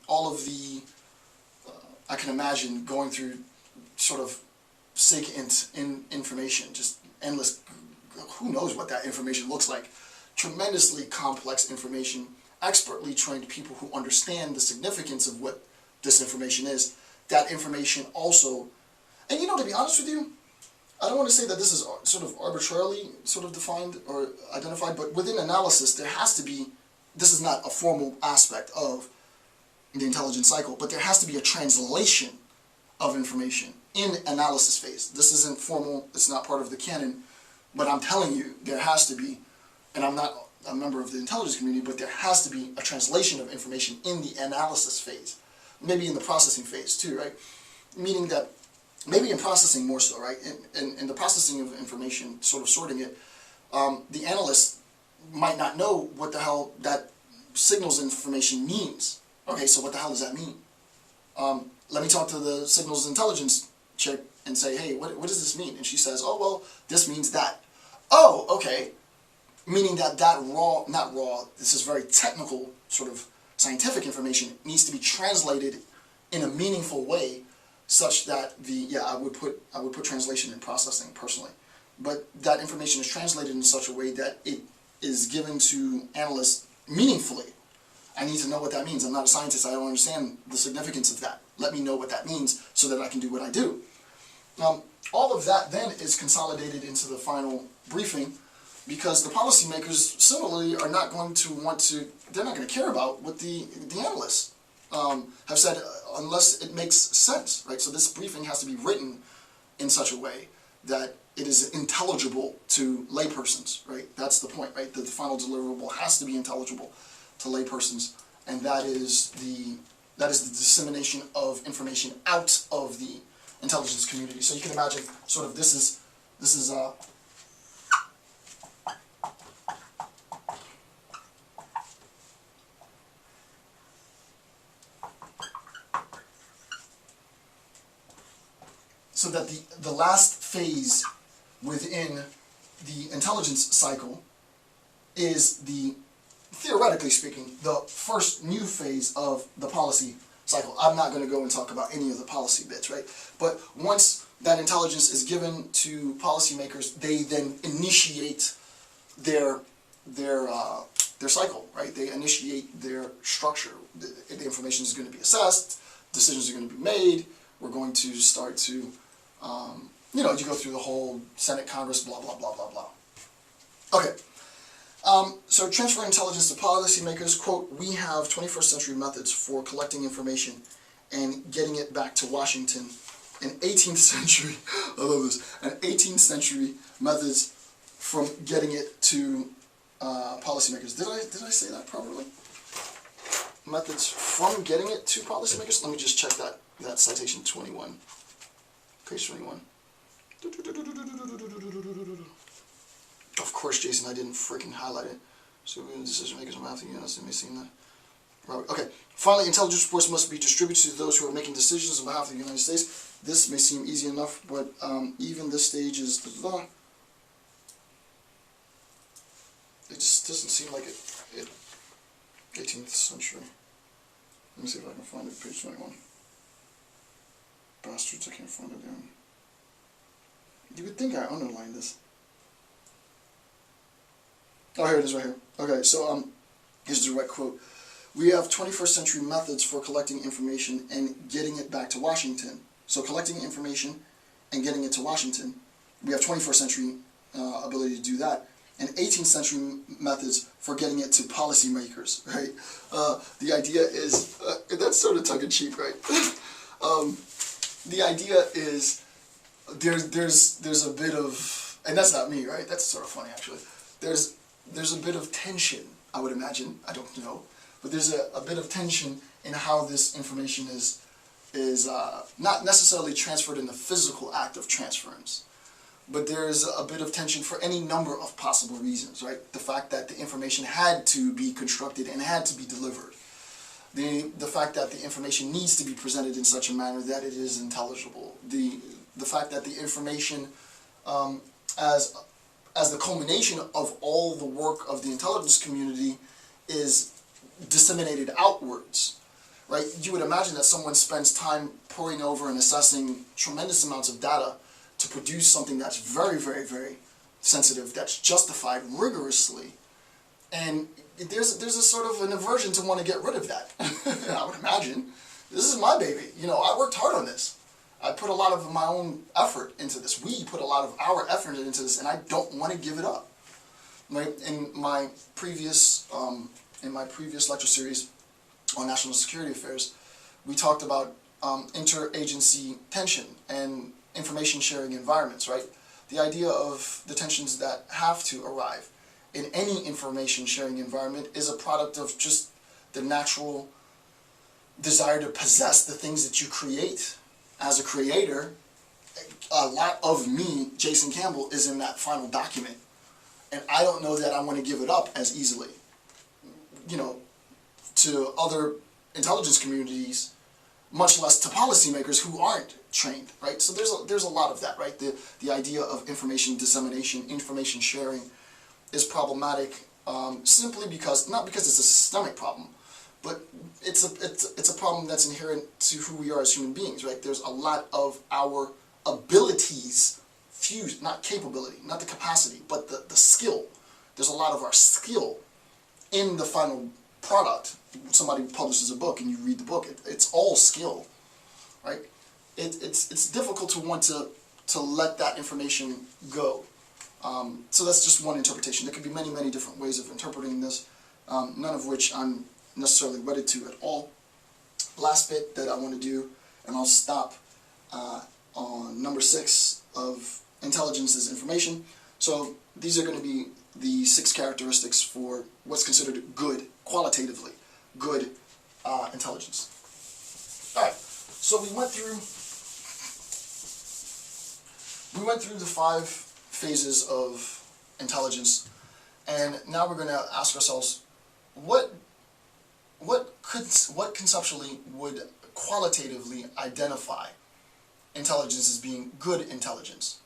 all of the, I can imagine going through sort of sick information, just endless, who knows what that information looks like. Tremendously complex information, expertly trained people who understand the significance of what this information is. That information also, and to be honest with you, I don't want to say that this is sort of arbitrarily sort of defined or identified, but within analysis there has to be, this is not a formal aspect of the intelligence cycle, but there has to be a translation of information in analysis phase. This isn't formal, it's not part of the canon, but I'm telling you, there has to be, and I'm not a member of the intelligence community, but there has to be a translation of information in the analysis phase. Maybe in the processing phase too, right? Meaning that, maybe in processing more so, right? In the processing of information, sort of sorting it, the analyst might not know what the hell that signals information means. Okay, so what the hell does that mean? Let me talk to the signals intelligence chick and say, hey, what does this mean? And she says, oh, well, this means that. Oh, okay. Meaning that not raw, this is very technical, sort of scientific information, needs to be translated in a meaningful way such that I would put translation and processing personally. But that information is translated in such a way that it is given to analysts meaningfully. I need to know what that means. I'm not a scientist. I don't understand the significance of that. Let me know what that means so that I can do what I do. All of that then is consolidated into the final briefing, because the policymakers similarly are not going to want to, they're not going to care about what the analysts have said unless it makes sense, right? So this briefing has to be written in such a way that it is intelligible to laypersons, right? That's the point, right? That the final deliverable has to be intelligible to laypersons, and that is the dissemination of information out of the intelligence community. So you can imagine sort of this is so that the last phase within the intelligence cycle is theoretically speaking, the first new phase of the policy cycle. I'm not going to go and talk about any of the policy bits, right? But once that intelligence is given to policymakers, they then initiate their cycle, right? They initiate their structure. The information is going to be assessed, decisions are going to be made, we're going to start to, you go through the whole Senate, Congress, blah, blah, blah, blah, blah. Okay. So transferring intelligence to policymakers, quote, we have 21st century methods for collecting information and getting it back to Washington. And 18th century, I love this, and 18th century methods from getting it to policymakers. Did I say that properly? Methods from getting it to policymakers? Let me just check that citation 21. Page 21. Of course, Jason, I didn't freaking highlight it. So decision makers on behalf of the United States may seem that. Right. Okay. Finally, intelligence reports must be distributed to those who are making decisions on behalf of the United States. This may seem easy enough, but even this stage is it just doesn't seem like it. 18th century. Let me see if I can find it. Page 21. Bastards, I can't find it down. You would think I underlined this. Oh, here it is right here. Okay, so here's the direct quote. We have 21st century methods for collecting information and getting it back to Washington. So collecting information and getting it to Washington, we have 21st century ability to do that. And 18th century methods for getting it to policymakers, right? The idea is, that's sort of tongue-in-cheek, right? The idea is there's a bit of, and that's not me, right? That's sort of funny, actually. There's a bit of tension, I would imagine, I don't know, but there's a bit of tension in how this information is not necessarily transferred in the physical act of transference, but there's a bit of tension for any number of possible reasons, right? The fact that the information had to be constructed and had to be delivered. The fact that the information needs to be presented in such a manner that it is intelligible. The fact that the information, as the culmination of all the work of the intelligence community, is disseminated outwards, right? You would imagine that someone spends time poring over and assessing tremendous amounts of data to produce something that's very, very, very sensitive, that's justified rigorously. And there's a sort of an aversion to want to get rid of that. I would imagine. This is my baby. I worked hard on this. I put a lot of my own effort into this. We put a lot of our effort into this, and I don't want to give it up. Right? In my previous lecture series on national security affairs, we talked about interagency tension and information sharing environments. Right? The idea of the tensions that have to arrive in any information sharing environment is a product of just the natural desire to possess the things that you create. As a creator, a lot of me, Jason Campbell, is in that final document. And I don't know that I want to give it up as easily. To other intelligence communities, much less to policymakers who aren't trained, right? So there's a lot of that, right? The idea of information dissemination, information sharing is problematic simply because, not because it's a systemic problem, but it's a problem that's inherent to who we are as human beings, right? There's a lot of our abilities fused, not capability, not the capacity, but the skill. There's a lot of our skill in the final product. Somebody publishes a book and you read the book, it's all skill, right? It's difficult to want to let that information go. So that's just one interpretation. There could be many, many different ways of interpreting this, none of which I'm necessarily wedded to at all. Last bit that I want to do, and I'll stop on number 6 of intelligence is information. So these are going to be the 6 characteristics for what's considered good, qualitatively good intelligence. Alright, so we went through the 5 phases of intelligence, and now we're going to ask ourselves, what conceptually would qualitatively identify intelligence as being good intelligence,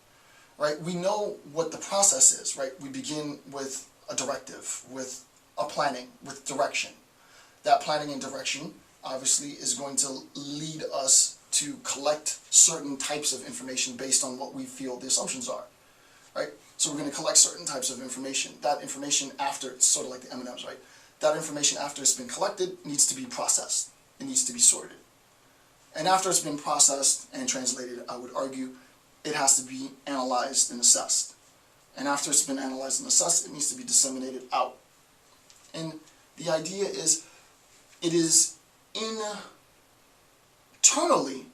right? We know what the process is, right? We begin with a directive, with a planning, with direction. That planning and direction obviously is going to lead us to collect certain types of information based on what we feel the assumptions are, right? So we're going to collect certain types of information. That information after, it's sort of like the M&Ms, right? That information after it's been collected needs to be processed. It needs to be sorted. And after it's been processed and translated, I would argue, it has to be analyzed and assessed. And after it's been analyzed and assessed, it needs to be disseminated out. And the idea is, it is internally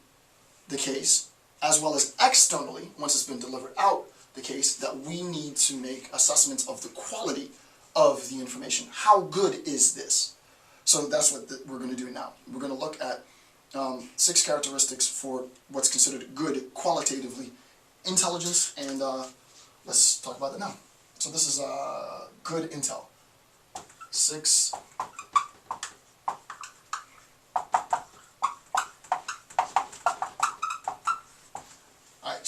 the case, as well as externally, once it's been delivered out, the case that we need to make assessments of the quality of the information. How good is this? So that's what we're going to do now. We're going to look at 6 characteristics for what's considered good qualitatively intelligence, and let's talk about that now. So this is good intel. 6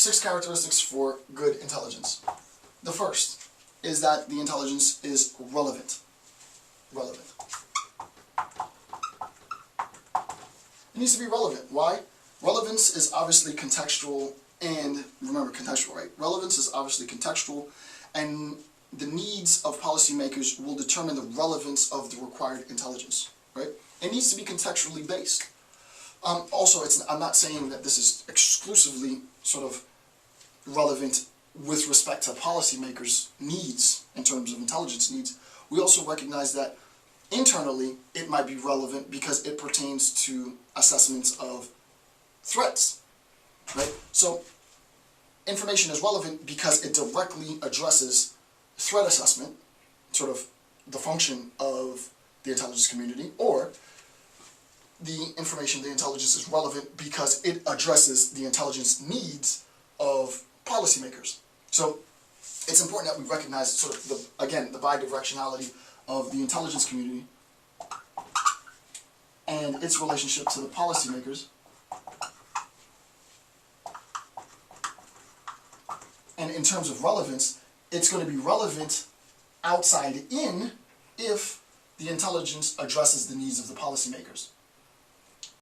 6 characteristics for good intelligence. The first is that the intelligence is relevant. Relevant. It needs to be relevant. Why? Relevance is obviously contextual, and remember contextual, right? Relevance is obviously contextual, and the needs of policymakers will determine the relevance of the required intelligence, right? It needs to be contextually based. Also, I'm not saying that this is exclusively sort of relevant with respect to policymakers' needs in terms of intelligence needs. We also recognize that internally it might be relevant because it pertains to assessments of threats, right? So information is relevant because it directly addresses threat assessment, sort of the function of the intelligence community, or the information, the intelligence is relevant because it addresses the intelligence needs of policymakers. So it's important that we recognize sort of the bidirectionality of the intelligence community and its relationship to the policymakers. And in terms of relevance, it's going to be relevant outside in if the intelligence addresses the needs of the policymakers.